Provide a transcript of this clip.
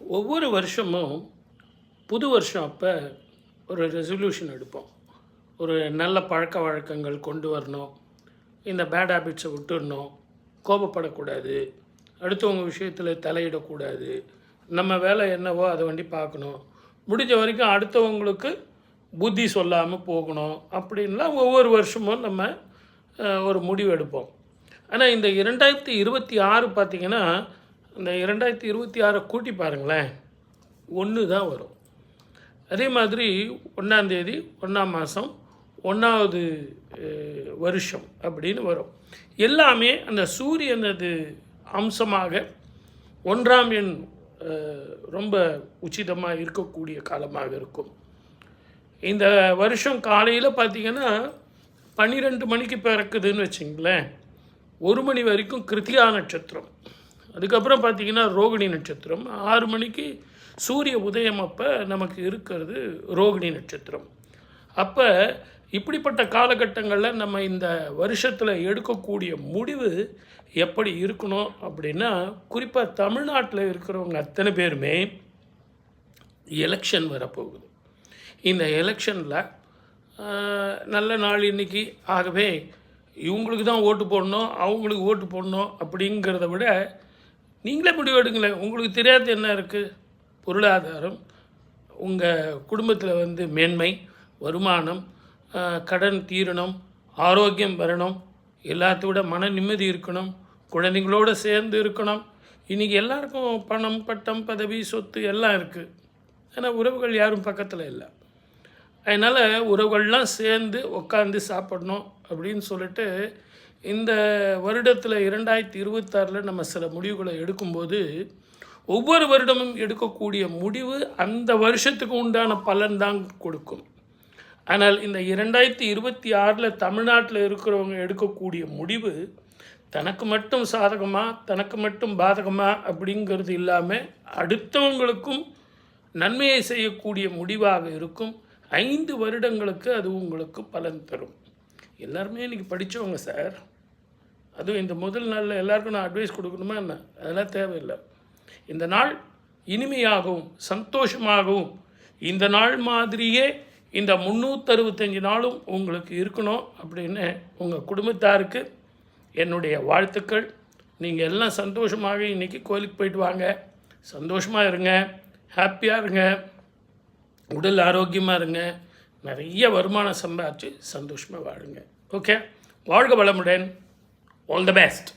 ஒவ்வொரு வருஷமும் புது வருஷம் அப்போ ஒரு ரெசல்யூஷன் எடுப்போம். ஒரு நல்ல பழக்க வழக்கங்கள் கொண்டு வரணும், இந்த பேட் ஹேபிட்ஸை விட்டுடணும், கோபப்படக்கூடாது, அடுத்தவங்க விஷயத்தில் தலையிடக்கூடாது, நம்ம வேலை என்னவோ அதை வண்டி பார்க்கணும், முடிஞ்ச வரைக்கும் அடுத்தவங்களுக்கு புத்தி சொல்லாமல் போகணும் அப்படின்லாம் ஒவ்வொரு வருஷமும் நம்ம ஒரு முடிவு எடுப்போம். ஆனால் இந்த 2026 பார்த்திங்கன்னா, இந்த 2026 கூட்டி பாருங்களேன், 1 தான் வரும். அதே மாதிரி 1ஆம் தேதி 1ஆம் மாதம் 1வது வருஷம் அப்படின்னு வரும். எல்லாமே அந்த சூரியனது அம்சமாக 1ஆம் எண் ரொம்ப உச்சிதமாக இருக்கக்கூடிய காலமாக இருக்கும். இந்த வருஷம் காலையில் பார்த்திங்கன்னா 12 மணிக்கு பிறக்குதுன்னு வச்சிங்களேன், 1 மணி வரைக்கும் கிருத்திகா நட்சத்திரம், அதுக்கப்புறம் பார்த்திங்கன்னா ரோகிணி நட்சத்திரம், 6 மணிக்கு சூரிய உதயம் அப்போ நமக்கு இருக்கிறது ரோகிணி நட்சத்திரம். அப்போ இப்படிப்பட்ட காலகட்டங்களில் நம்ம இந்த வருஷத்தில் எடுக்கக்கூடிய முடிவு எப்படி இருக்கணும் அப்படின்னா, குறிப்பாக தமிழ்நாட்டில் இருக்கிறவங்க அத்தனை பேருமே எலெக்ஷன் வரப்போகுது. இந்த எலெக்ஷனில் நல்ல நாள் இன்றைக்கி, ஆகவே இவங்களுக்கு தான் ஓட்டு போடணும், அவங்களுக்கு ஓட்டு போடணும் அப்படிங்கிறத விட நீங்களே முடிவு எடுங்களேன். உங்களுக்கு தெரியாத என்ன இருக்குது? பொருளாதாரம், உங்கள் குடும்பத்தில் மேன்மை, வருமானம், கடன் தீரணும், ஆரோக்கியம் வரணும், எல்லாத்தோட மன நிம்மதி இருக்கணும், குழந்தைங்களோடு சேர்ந்து இருக்கணும். இன்றைக்கி எல்லாருக்கும் பணம், பட்டம், பதவி, சொத்து எல்லாம் இருக்குது. ஆனால் உறவுகள் யாரும் பக்கத்தில் இல்லை. அதனால் உறவுகள்லாம் சேர்ந்து உட்காந்து சாப்பிடணும் அப்படின்னு சொல்லிட்டு இந்த வருடத்தில் 2026 நம்ம சில முடிவுகளை எடுக்கும்போது, ஒவ்வொரு வருடமும் எடுக்கக்கூடிய முடிவு அந்த வருஷத்துக்கு உண்டான பலன்தான் கொடுக்கும். ஆனால் இந்த 2026 தமிழ்நாட்டில் இருக்கிறவங்க எடுக்கக்கூடிய முடிவு தனக்கு மட்டும் சாதகமாக, தனக்கு மட்டும் பாதகமாக அப்படிங்கிறது இல்லாமல் அடுத்தவங்களுக்கும் நன்மையை செய்யக்கூடிய முடிவாக இருக்கும். 5 வருடங்களுக்கு அது உங்களுக்கு பலன் தரும். எல்லாருமே இன்றைக்கி படித்தவங்க சார். அதுவும் இந்த முதல் நாளில் எல்லாருக்கும் நான் அட்வைஸ் கொடுக்கணுமா என்ன? அதெல்லாம் தேவையில்லை. இந்த நாள் இனிமையாகவும் சந்தோஷமாகவும் இந்த நாள் மாதிரியே இந்த 365 நாளும் உங்களுக்கு இருக்கணும் அப்படின்னு உங்கள் குடும்பத்தாருக்கு என்னுடைய வாழ்த்துக்கள். நீங்கள் எல்லாம் சந்தோஷமாக இன்றைக்கி கோயிலுக்கு போயிட்டு வாங்க, சந்தோஷமாக இருங்க, ஹாப்பியாக இருங்க, உடல் ஆரோக்கியமாக இருங்க, நிறைய வருமானம் சம்பாதிச்சு சந்தோஷமாக வாழுங்க. ஓகே, வாழ்க வளமுடன். All the best.